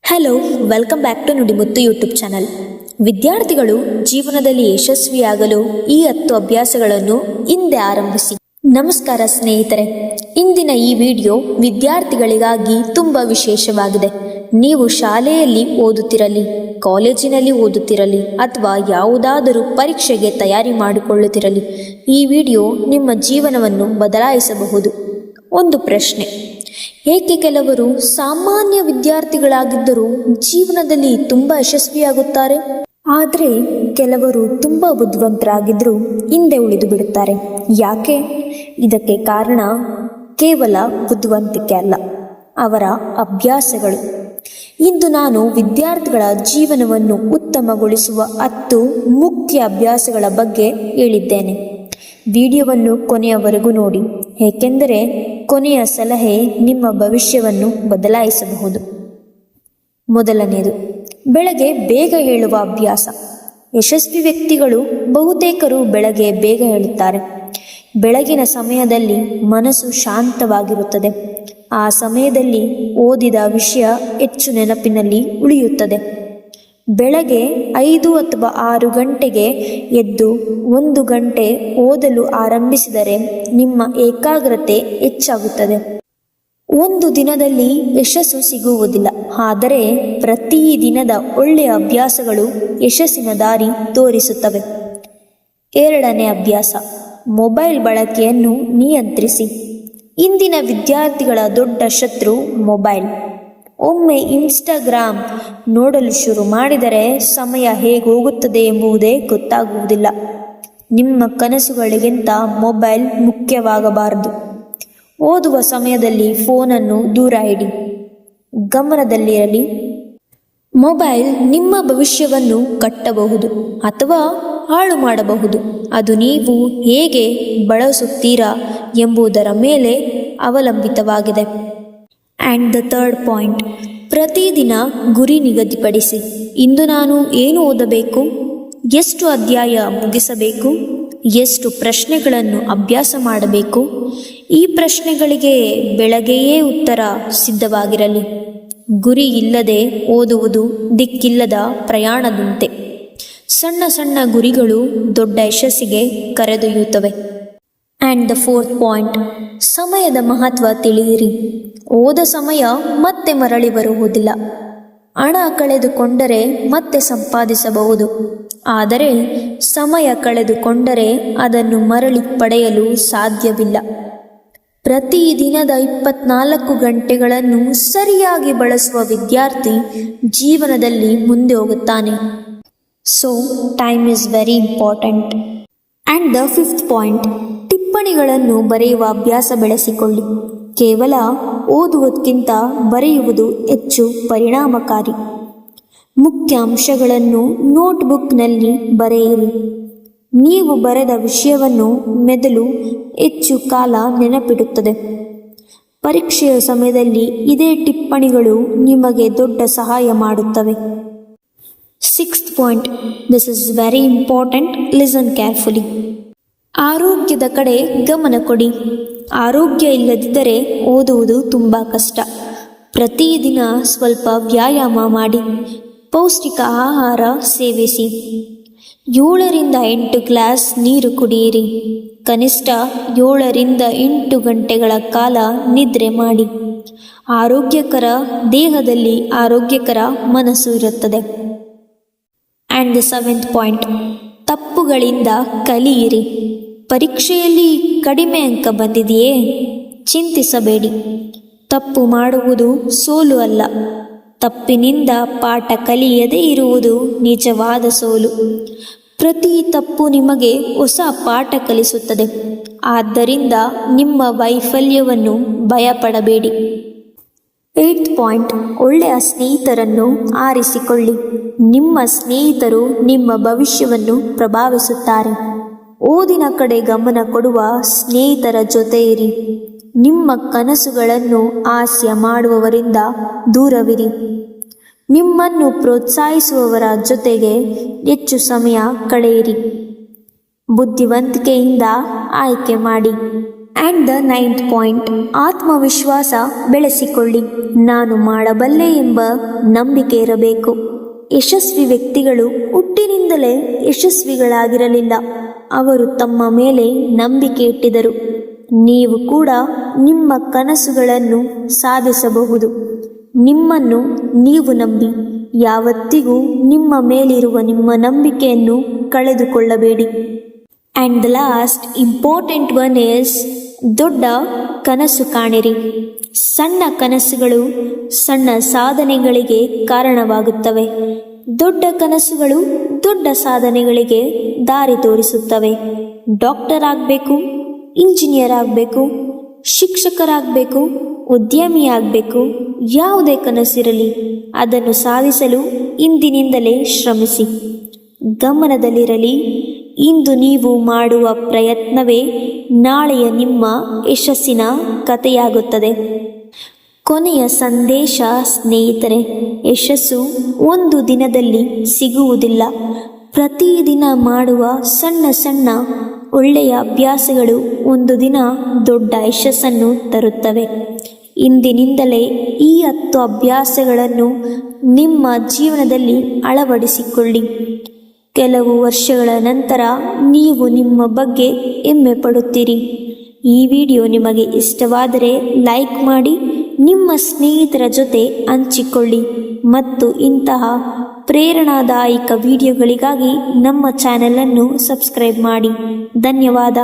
Hello, welcome back to Nudimuttu YouTube channel. ವಿದ್ಯಾರ್ಥಿಗಳು ಜೀವನದಲ್ಲಿ ಯಶಸ್ವಿಯಾಗಲು ಈ 10 ಅಭ್ಯಾಸಗಳನ್ನು ಹಿಂದೆ ಆರಂಭಿಸಿ. ನಮಸ್ಕಾರ ಸ್ನೇಹಿತರೆ, ಇಂದಿನ ಈ ವಿಡಿಯೋ ವಿದ್ಯಾರ್ಥಿಗಳಿಗಾಗಿ ತುಂಬ ವಿಶೇಷವಾಗಿದೆ. ನೀವು ಶಾಲೆಯಲ್ಲಿ ಓದುತ್ತಿರಲಿ, ಕಾಲೇಜಿನಲ್ಲಿ ಓದುತ್ತಿರಲಿ ಅಥವಾ ಯಾವುದಾದರೂ ಪರೀಕ್ಷೆಗೆ ತಯಾರಿ ಮಾಡಿಕೊಳ್ಳುತ್ತಿರಲಿ, ಈ ವಿಡಿಯೋ ನಿಮ್ಮ ಜೀವನವನ್ನು ಬದಲಾಯಿಸಬಹುದು. ಒಂದು ಪ್ರಶ್ನೆ: ಏಕೆ ಕೆಲವರು ಸಾಮಾನ್ಯ ವಿದ್ಯಾರ್ಥಿಗಳಾಗಿದ್ದರೂ ಜೀವನದಲ್ಲಿ ತುಂಬ ಯಶಸ್ವಿಯಾಗುತ್ತಾರೆ, ಆದರೆ ಕೆಲವರು ತುಂಬ ಬುದ್ಧಿವಂತರಾಗಿದ್ದರೂ ಹಿಂದೆ ಉಳಿದು ಬಿಡುತ್ತಾರೆ? ಯಾಕೆ? ಇದಕ್ಕೆ ಕಾರಣ ಕೇವಲ ಬುದ್ಧಿವಂತಿಕೆ ಅಲ್ಲ, ಅವರ ಅಭ್ಯಾಸಗಳು. ಇಂದು ನಾನು ವಿದ್ಯಾರ್ಥಿಗಳ ಜೀವನವನ್ನು ಉತ್ತಮಗೊಳಿಸುವ 10 ಮುಖ್ಯ ಅಭ್ಯಾಸಗಳ ಬಗ್ಗೆ ಹೇಳಿದ್ದೇನೆ. ವಿಡಿಯೋವನ್ನು ಕೊನೆಯವರೆಗೂ ನೋಡಿ, ಏಕೆಂದರೆ ಕೊನೆಯ ಸಲಹೆ ನಿಮ್ಮ ಭವಿಷ್ಯವನ್ನು ಬದಲಾಯಿಸಬಹುದು. ಮೊದಲನೆಯದು, ಬೆಳಗ್ಗೆ ಬೇಗ ಏಳುವ ಅಭ್ಯಾಸ. ಯಶಸ್ವಿ ವ್ಯಕ್ತಿಗಳು ಬಹುತೇಕರು ಬೆಳಗ್ಗೆ ಬೇಗ ಏಳುತ್ತಾರೆ. ಬೆಳಗಿನ ಸಮಯದಲ್ಲಿ ಮನಸ್ಸು ಶಾಂತವಾಗಿರುತ್ತದೆ. ಆ ಸಮಯದಲ್ಲಿ ಓದಿದ ವಿಷಯ ಹೆಚ್ಚು ನೆನಪಿನಲ್ಲಿ ಉಳಿಯುತ್ತದೆ. ಬೆಳಗ್ಗೆ 5 ಅಥವಾ 6 ಗಂಟೆಗೆ ಎದ್ದು 1 ಗಂಟೆ ಓದಲು ಆರಂಭಿಸಿದರೆ ನಿಮ್ಮ ಏಕಾಗ್ರತೆ ಹೆಚ್ಚಾಗುತ್ತದೆ. ಒಂದು ದಿನದಲ್ಲಿ ಯಶಸ್ಸು ಸಿಗುವುದಿಲ್ಲ, ಆದರೆ ಪ್ರತಿ ದಿನದ ಒಳ್ಳೆಯ ಅಭ್ಯಾಸಗಳು ಯಶಸ್ಸಿನ ದಾರಿ ತೋರಿಸುತ್ತವೆ. ಎರಡನೇ ಅಭ್ಯಾಸ: ಮೊಬೈಲ್ ಬಳಕೆಯನ್ನು ನಿಯಂತ್ರಿಸಿ. ಇಂದಿನ ವಿದ್ಯಾರ್ಥಿಗಳ ದೊಡ್ಡ ಶತ್ರು ಮೊಬೈಲ್. ಒಮ್ಮೆ ಇನ್ಸ್ಟಾಗ್ರಾಮ್ ನೋಡಲು ಶುರು ಮಾಡಿದರೆ ಸಮಯ ಹೇಗೆ ಹೋಗುತ್ತದೆ ಎಂಬುದೇ ಗೊತ್ತಾಗುವುದಿಲ್ಲ. ನಿಮ್ಮ ಕನಸುಗಳಿಗಿಂತ ಮೊಬೈಲ್ ಮುಖ್ಯವಾಗಬಾರದು. ಓದುವ ಸಮಯದಲ್ಲಿ ಫೋನನ್ನು ದೂರ ಇಡಿ. ಗಮನದಲ್ಲಿರಲಿ, ಮೊಬೈಲ್ ನಿಮ್ಮ ಭವಿಷ್ಯವನ್ನು ಕಟ್ಟಬಹುದು ಅಥವಾ ಹಾಳು ಮಾಡಬಹುದು. ಅದು ನೀವು ಹೇಗೆ ಬಳಸುತ್ತೀರಾ ಎಂಬುದರ ಮೇಲೆ ಅವಲಂಬಿತವಾಗಿದೆ. ಆ್ಯಂಡ್ ದ ಥರ್ಡ್ ಪಾಯಿಂಟ್: ಪ್ರತಿದಿನ ಗುರಿ ನಿಗದಿಪಡಿಸಿ. ಇಂದು ನಾನು ಏನು ಓದಬೇಕು, ಎಷ್ಟು ಅಧ್ಯಾಯ ಮುಗಿಸಬೇಕು, ಎಷ್ಟು ಪ್ರಶ್ನೆಗಳನ್ನು ಅಭ್ಯಾಸ ಮಾಡಬೇಕು. ಈ ಪ್ರಶ್ನೆಗಳಿಗೆ ಬೆಳಗ್ಗೆಯೇ ಉತ್ತರ ಸಿದ್ಧವಾಗಿರಲಿ. ಗುರಿ ಇಲ್ಲದೆ ಓದುವುದು ದಿಕ್ಕಿಲ್ಲದ ಪ್ರಯಾಣದಂತೆ. ಸಣ್ಣ ಸಣ್ಣ ಗುರಿಗಳು ದೊಡ್ಡ ಯಶಸ್ಸಿಗೆ ಕರೆದೊಯ್ಯುತ್ತವೆ. ಆ್ಯಂಡ್ ದ ಫೋರ್ತ್ ಪಾಯಿಂಟ್: ಸಮಯದ ಮಹತ್ವ ತಿಳಿಯಿರಿ. ಹೋದ ಸಮಯ ಮತ್ತೆ ಮರಳಿ ಬರುವುದಿಲ್ಲ. ಹಣ ಕಳೆದುಕೊಂಡರೆ ಮತ್ತೆ ಸಂಪಾದಿಸಬಹುದು, ಆದರೆ ಸಮಯ ಕಳೆದುಕೊಂಡರೆ ಅದನ್ನು ಮರಳಿ ಪಡೆಯಲು ಸಾಧ್ಯವಿಲ್ಲ. ಪ್ರತಿ ದಿನದ 24 ಗಂಟೆಗಳನ್ನು ಸರಿಯಾಗಿ ಬಳಸುವ ವಿದ್ಯಾರ್ಥಿ ಜೀವನದಲ್ಲಿ ಮುಂದೆ ಹೋಗುತ್ತಾನೆ. So time is very important. And the fifth point: ಟಿಪ್ಪಣಿಗಳನ್ನು ಬರೆಯುವ ಅಭ್ಯಾಸ ಬೆಳೆಸಿಕೊಳ್ಳಿ. ಕೇವಲ ಓದುವುದಕ್ಕಿಂತ ಬರೆಯುವುದು ಹೆಚ್ಚು ಪರಿಣಾಮಕಾರಿ. ಮುಖ್ಯ ಅಂಶಗಳನ್ನು ನೋಟ್ಬುಕ್ನಲ್ಲಿ ಬರೆಯಿರಿ. ನೀವು ಬರೆದ ವಿಷಯವನ್ನು ಮೆದುಳು ಹೆಚ್ಚು ಕಾಲ ನೆನಪಿಡುತ್ತದೆ. ಪರೀಕ್ಷೆಯ ಸಮಯದಲ್ಲಿ ಇದೇ ಟಿಪ್ಪಣಿಗಳು ನಿಮಗೆ ದೊಡ್ಡ ಸಹಾಯ ಮಾಡುತ್ತವೆ. Sixth point: this is very important, listen carefully. ಆರೋಗ್ಯದ ಕಡೆ ಗಮನ ಕೊಡಿ. ಆರೋಗ್ಯ ಇಲ್ಲದಿದ್ದರೆ ಓದುವುದು ತುಂಬ ಕಷ್ಟ. ಪ್ರತಿದಿನ ಸ್ವಲ್ಪ ವ್ಯಾಯಾಮ ಮಾಡಿ, ಪೌಷ್ಟಿಕ ಆಹಾರ ಸೇವಿಸಿ, 7 ರಿಂದ 8 ಗ್ಲಾಸ್ ನೀರು ಕುಡಿಯಿರಿ. ಕನಿಷ್ಠ 7 ರಿಂದ 8 ಗಂಟೆಗಳ ಕಾಲ ನಿದ್ರೆ ಮಾಡಿ. ಆರೋಗ್ಯಕರ ದೇಹದಲ್ಲಿ ಆರೋಗ್ಯಕರ ಮನಸ್ಸು ಇರುತ್ತದೆ. ಆ್ಯಂಡ್ ದ ಸೆವೆಂತ್ ಪಾಯಿಂಟ್: ತಪ್ಪುಗಳಿಂದ ಕಲಿಯಿರಿ. ಪರೀಕ್ಷೆಯಲ್ಲಿ ಕಡಿಮೆ ಅಂಕ ಬಂದಿದೆಯೇ? ಚಿಂತಿಸಬೇಡಿ. ತಪ್ಪು ಮಾಡುವುದು ಸೋಲು ಅಲ್ಲ. ತಪ್ಪಿನಿಂದ ಪಾಠ ಕಲಿಯದೇ ಇರುವುದು ನಿಜವಾದ ಸೋಲು. ಪ್ರತಿ ತಪ್ಪು ನಿಮಗೆ ಹೊಸ ಪಾಠ ಕಲಿಸುತ್ತದೆ. ಆದ್ದರಿಂದ ನಿಮ್ಮ ವೈಫಲ್ಯವನ್ನು ಭಯಪಡಬೇಡಿ. ಏಯ್ತ್ ಪಾಯಿಂಟ್: ಒಳ್ಳೆಯ ಸ್ನೇಹಿತರನ್ನು ಆರಿಸಿಕೊಳ್ಳಿ. ನಿಮ್ಮ ಸ್ನೇಹಿತರು ನಿಮ್ಮ ಭವಿಷ್ಯವನ್ನು ಪ್ರಭಾವಿಸುತ್ತಾರೆ. ಓದಿನ ಕಡೆ ಗಮನ ಕೊಡುವ ಸ್ನೇಹಿತರ ಜೊತೆ ಇರಿ. ನಿಮ್ಮ ಕನಸುಗಳನ್ನು ಹಾಸ್ಯ ಮಾಡುವವರಿಂದ ದೂರವಿರಿ. ನಿಮ್ಮನ್ನು ಪ್ರೋತ್ಸಾಹಿಸುವವರ ಜೊತೆಗೆ ಹೆಚ್ಚು ಸಮಯ ಕಳೆಯಿರಿ. ಬುದ್ಧಿವಂತಿಕೆಯಿಂದ ಆಯ್ಕೆ ಮಾಡಿ. ಆ್ಯಂಡ್ ದ 9th ಪಾಯಿಂಟ್, ಆತ್ಮವಿಶ್ವಾಸ ಬೆಳೆಸಿಕೊಳ್ಳಿ. ನಾನು ಮಾಡಬಲ್ಲೆ ಎಂಬ ನಂಬಿಕೆ ಇರಬೇಕು. ಯಶಸ್ವಿ ವ್ಯಕ್ತಿಗಳು ಹುಟ್ಟಿನಿಂದಲೇ ಯಶಸ್ವಿಗಳಾಗಿರಲಿಲ್ಲ. ಅವರು ತಮ್ಮ ಮೇಲೆ ನಂಬಿಕೆ ಇಟ್ಟಿದ್ದರು. ನೀವು ಕೂಡ ನಿಮ್ಮ ಕನಸುಗಳನ್ನು ಸಾಧಿಸಬಹುದು. ನಿಮ್ಮನ್ನು ನೀವು ನಂಬಿ. ಯಾವತ್ತಿಗೂ ನಿಮ್ಮ ಮೇಲಿರುವ ನಿಮ್ಮ ನಂಬಿಕೆಯನ್ನು ಕಳೆದುಕೊಳ್ಳಬೇಡಿ. And the last important one is, ದೊಡ್ಡ ಕನಸು ಕಾಣಿರಿ. ಸಣ್ಣ ಕನಸುಗಳು ಸಣ್ಣ ಸಾಧನೆಗಳಿಗೆ ಕಾರಣವಾಗುತ್ತವೆ. ದೊಡ್ಡ ಕನಸುಗಳು ದೊಡ್ಡ ಸಾಧನೆಗಳಿಗೆ ದಾರಿ ತೋರಿಸುತ್ತವೆ. ಡಾಕ್ಟರ್ ಆಗಬೇಕು, ಇಂಜಿನಿಯರ್ ಆಗಬೇಕು, ಶಿಕ್ಷಕರಾಗಬೇಕು, ಉದ್ಯಮಿಯಾಗಬೇಕು, ಯಾವುದೇ ಕನಸಿರಲಿ ಅದನ್ನು ಸಾಧಿಸಲು ಇಂದಿನಿಂದಲೇ ಶ್ರಮಿಸಿ. ಗಮನದಲ್ಲಿರಲಿ, ಇಂದು ನೀವು ಮಾಡುವ ಪ್ರಯತ್ನವೇ ನಾಳೆಯ ನಿಮ್ಮ ಯಶಸ್ಸಿನ ಕಥೆಯಾಗುತ್ತದೆ. ಕೊನೆಯ ಸಂದೇಶ ಸ್ನೇಹಿತರೆ, ಯಶಸ್ಸು ಒಂದು ದಿನದಲ್ಲಿ ಸಿಗುವುದಿಲ್ಲ. ಪ್ರತಿದಿನ ಮಾಡುವ ಸಣ್ಣ ಸಣ್ಣ ಒಳ್ಳೆಯ ಅಭ್ಯಾಸಗಳು ಒಂದು ದಿನ ದೊಡ್ಡ ಯಶಸ್ಸನ್ನು ತರುತ್ತವೆ. ಇಂದಿನಿಂದಲೇ ಈ 10 ಅಭ್ಯಾಸಗಳನ್ನು ನಿಮ್ಮ ಜೀವನದಲ್ಲಿ ಅಳವಡಿಸಿಕೊಳ್ಳಿ. ಕೆಲವು ವರ್ಷಗಳ ನಂತರ ನೀವು ನಿಮ್ಮ ಬಗ್ಗೆ ಹೆಮ್ಮೆ ಪಡುತ್ತೀರಿ. ಈ ವಿಡಿಯೋ ನಿಮಗೆ ಇಷ್ಟವಾದರೆ ಲೈಕ್ ಮಾಡಿ, ನಿಮ್ಮ ಸ್ನೇಹಿತರ ಜೊತೆ ಹಂಚಿಕೊಳ್ಳಿ ಮತ್ತು ಇಂತಹ ಪ್ರೇರಣಾದಾಯಕ ವಿಡಿಯೋಗಳಿಗಾಗಿ ನಮ್ಮ ಚಾನೆಲನ್ನು ಸಬ್ಸ್ಕ್ರೈಬ್ ಮಾಡಿ. ಧನ್ಯವಾದ.